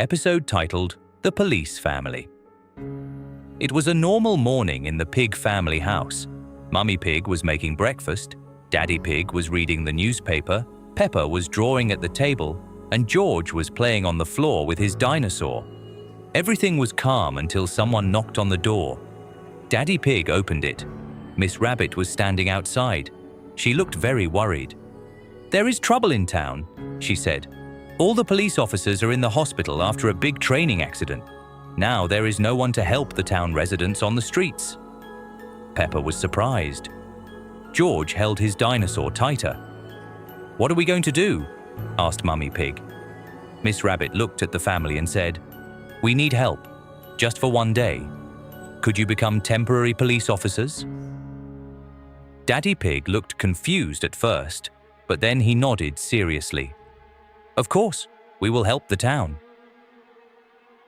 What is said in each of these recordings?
episode titled The Police Family. It was a normal morning in the Pig family house. Mummy Pig was making breakfast, Daddy Pig was reading the newspaper, Peppa was drawing at the table, and George was playing on the floor with his dinosaur. Everything was calm until someone knocked on the door. Daddy Pig opened it. Miss Rabbit was standing outside. She looked very worried. "There is trouble in town," she said. "All the police officers are in the hospital after a big training accident. Now there is no one to help the town residents on the streets." Peppa was surprised. George held his dinosaur tighter. "What are we going to do?" asked Mummy Pig. Miss Rabbit looked at the family and said, "We need help, just for one day. Could you become temporary police officers?" Daddy Pig looked confused at first, but then he nodded seriously. "Of course, we will help the town."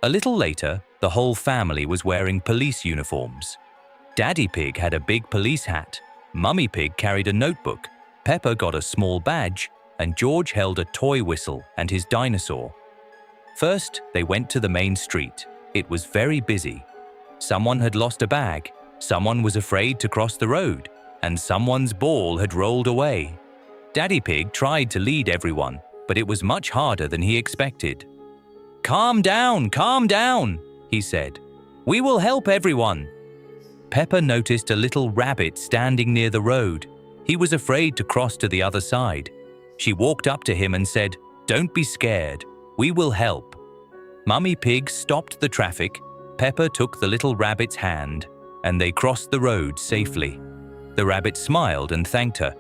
A little later, the whole family was wearing police uniforms. Daddy Pig had a big police hat, Mummy Pig carried a notebook, Peppa got a small badge, and George held a toy whistle and his dinosaur. First, they went to the main street. It was very busy. Someone had lost a bag, someone was afraid to cross the road, and someone's ball had rolled away. Daddy Pig tried to lead everyone, but it was much harder than he expected. Calm down, he said. "We will help everyone." Peppa noticed a little rabbit standing near the road. He was afraid to cross to the other side. She walked up to him and said, "Don't be scared. We will help." Mummy Pig stopped the traffic. Peppa took the little rabbit's hand, and they crossed the road safely. The rabbit smiled and thanked her.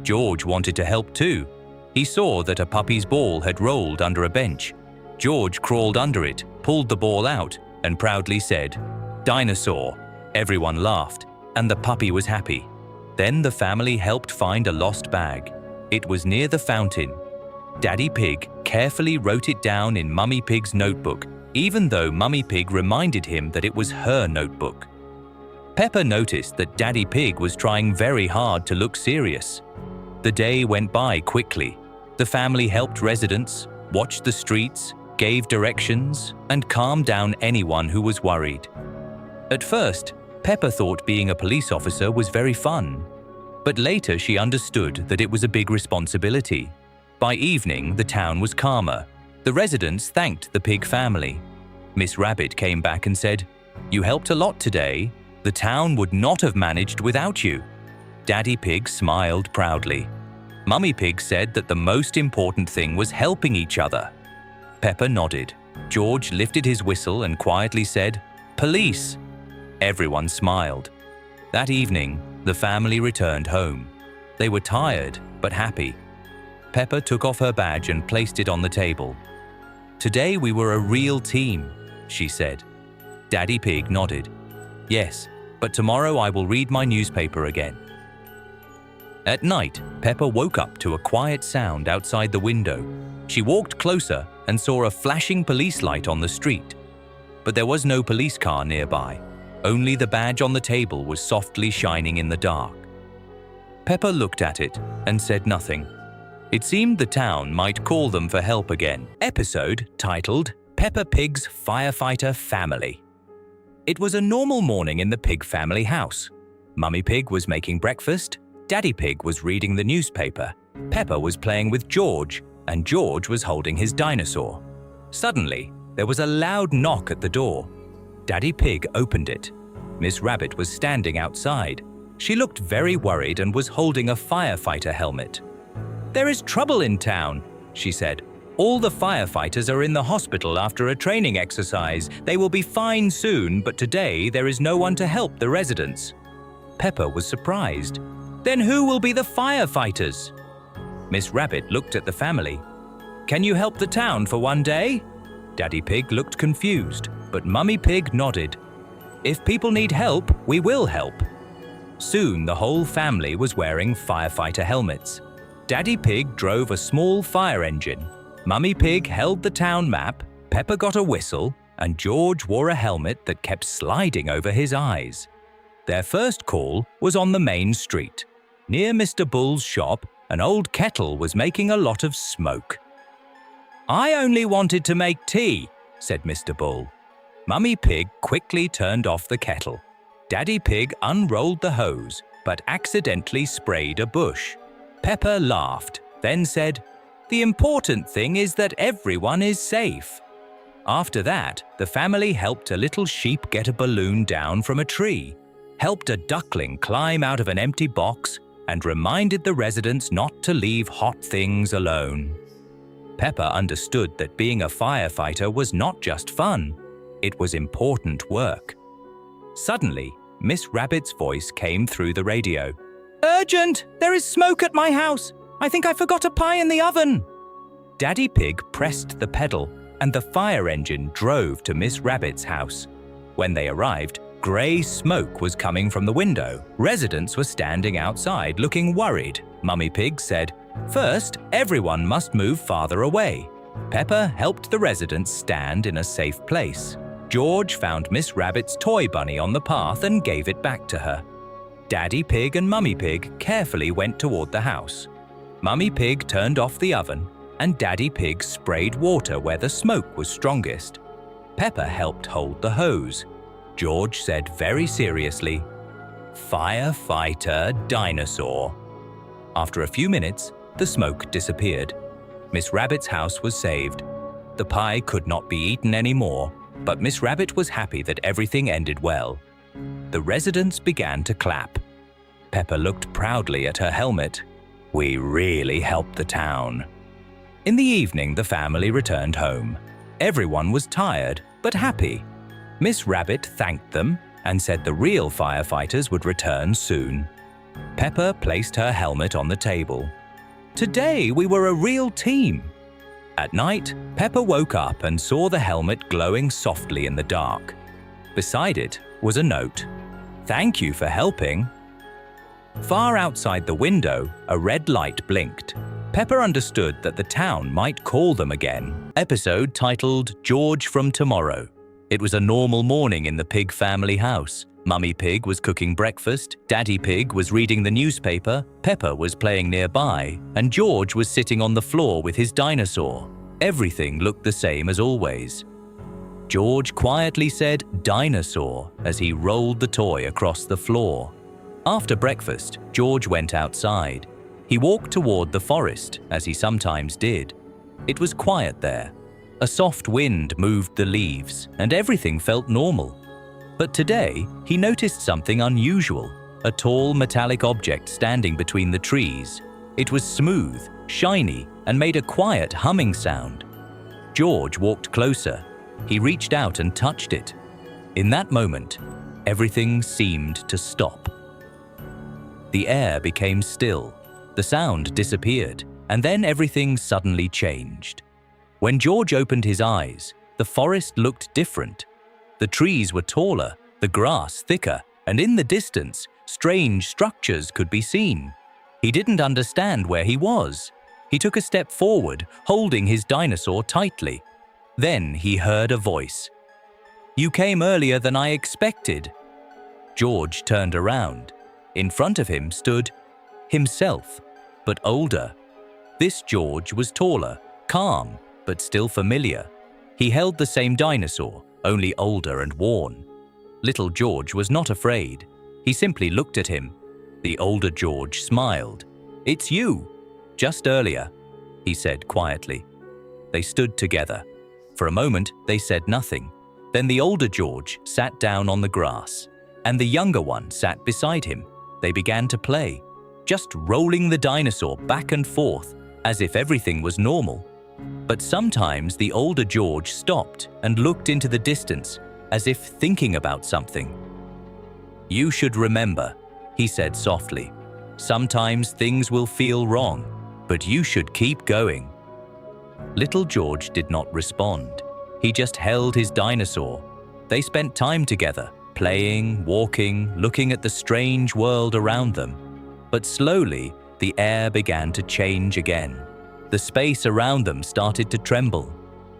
George wanted to help too. He saw that a puppy's ball had rolled under a bench. George crawled under it, pulled the ball out, and proudly said, "Dinosaur." Everyone laughed, and the puppy was happy. Then the family helped find a lost bag. It was near the fountain. Daddy Pig carefully wrote it down in Mummy Pig's notebook, even though Mummy Pig reminded him that it was her notebook. Peppa noticed that Daddy Pig was trying very hard to look serious. The day went by quickly. The family helped residents, watched the streets, gave directions, and calmed down anyone who was worried. At first, Peppa thought being a police officer was very fun, but later she understood that it was a big responsibility. By evening, the town was calmer. The residents thanked the pig family. Miss Rabbit came back and said, "You helped a lot today. The town would not have managed without you." Daddy Pig smiled proudly. Mummy Pig said that the most important thing was helping each other. Peppa nodded. George lifted his whistle and quietly said, "Police." Everyone smiled. That evening, the family returned home. They were tired but happy. Peppa took off her badge and placed it on the table. "Today we were a real team," she said. Daddy Pig nodded. "Yes, but tomorrow I will read my newspaper again." At night, Peppa woke up to a quiet sound outside the window. She walked closer and saw a flashing police light on the street. But there was no police car nearby. Only the badge on the table was softly shining in the dark. Peppa looked at it and said nothing. It seemed the town might call them for help again. Episode titled Peppa Pig's Firefighter Family. It was a normal morning in the pig family house. Mummy Pig was making breakfast, Daddy Pig was reading the newspaper, Peppa was playing with George, and George was holding his dinosaur. Suddenly, there was a loud knock at the door. Daddy Pig opened it. Miss Rabbit was standing outside. She looked very worried and was holding a firefighter helmet. "There is trouble in town," she said. "All the firefighters are in the hospital after a training exercise. They will be fine soon, but today there is no one to help the residents." Peppa was surprised. "Then who will be the firefighters?" Miss Rabbit looked at the family. "Can you help the town for one day?" Daddy Pig looked confused, but Mummy Pig nodded. "If people need help, we will help." Soon the whole family was wearing firefighter helmets. Daddy Pig drove a small fire engine. Mummy Pig held the town map, Peppa got a whistle, and George wore a helmet that kept sliding over his eyes. Their first call was on the main street. Near Mr. Bull's shop, an old kettle was making a lot of smoke. "I only wanted to make tea," said Mr. Bull. Mummy Pig quickly turned off the kettle. Daddy Pig unrolled the hose, but accidentally sprayed a bush. Peppa laughed, then said, "The important thing is that everyone is safe." After that, the family helped a little sheep get a balloon down from a tree, helped a duckling climb out of an empty box, and reminded the residents not to leave hot things alone. Peppa understood that being a firefighter was not just fun, it was important work. Suddenly, Miss Rabbit's voice came through the radio. "Urgent! There is smoke at my house! I think I forgot a pie in the oven!" Daddy Pig pressed the pedal, and the fire engine drove to Miss Rabbit's house. When they arrived, grey smoke was coming from the window. Residents were standing outside looking worried. Mummy Pig said, "First, everyone must move farther away." Peppa helped the residents stand in a safe place. George found Miss Rabbit's toy bunny on the path and gave it back to her. Daddy Pig and Mummy Pig carefully went toward the house. Mummy Pig turned off the oven, and Daddy Pig sprayed water where the smoke was strongest. Peppa helped hold the hose. George said very seriously, "Firefighter dinosaur." After a few minutes, the smoke disappeared. Miss Rabbit's house was saved. The pie could not be eaten anymore, but Miss Rabbit was happy that everything ended well. The residents began to clap. Peppa looked proudly at her helmet. "We really helped the town." In the evening, the family returned home. Everyone was tired, but happy. Miss Rabbit thanked them and said the real firefighters would return soon. Peppa placed her helmet on the table. "Today we were a real team." At night, Peppa woke up and saw the helmet glowing softly in the dark. Beside it was a note. "Thank you for helping." Far outside the window, a red light blinked. Peppa understood that the town might call them again. Episode titled George from Tomorrow. It was a normal morning in the Pig family house. Mummy Pig was cooking breakfast, Daddy Pig was reading the newspaper, Peppa was playing nearby, and George was sitting on the floor with his dinosaur. Everything looked the same as always. George quietly said "dinosaur" as he rolled the toy across the floor. After breakfast, George went outside. He walked toward the forest, as he sometimes did. It was quiet there. A soft wind moved the leaves, and everything felt normal. But today, he noticed something unusual, a tall metallic object standing between the trees. It was smooth, shiny, and made a quiet humming sound. George walked closer. He reached out and touched it. In that moment, everything seemed to stop. The air became still. The sound disappeared, and then everything suddenly changed. When George opened his eyes, the forest looked different. The trees were taller, the grass thicker, and in the distance, strange structures could be seen. He didn't understand where he was. He took a step forward, holding his dinosaur tightly. Then he heard a voice. "You came earlier than I expected." George turned around. In front of him stood himself, but older. This George was taller, calm, but still familiar. He held the same dinosaur, only older and worn. Little George was not afraid. He simply looked at him. The older George smiled. "It's you. Just earlier," he said quietly. They stood together. For a moment, they said nothing. Then the older George sat down on the grass, and the younger one sat beside him. They began to play, just rolling the dinosaur back and forth, as if everything was normal. But sometimes the older George stopped and looked into the distance, as if thinking about something. "You should remember," he said softly. "Sometimes things will feel wrong, but you should keep going." Little George did not respond. He just held his dinosaur. They spent time together, playing, walking, looking at the strange world around them. But slowly, the air began to change again. The space around them started to tremble.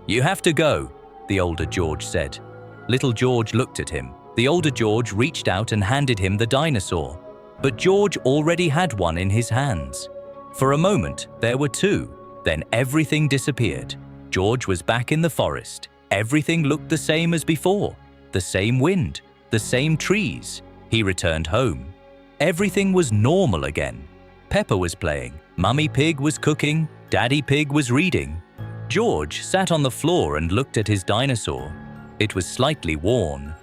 "You have to go," the older George said. Little George looked at him. The older George reached out and handed him the dinosaur. But George already had one in his hands. For a moment, there were two. Then everything disappeared. George was back in the forest. Everything looked the same as before. The same wind, the same trees. He returned home. Everything was normal again. Peppa was playing, Mummy Pig was cooking, Daddy Pig was reading. George sat on the floor and looked at his dinosaur. It was slightly worn,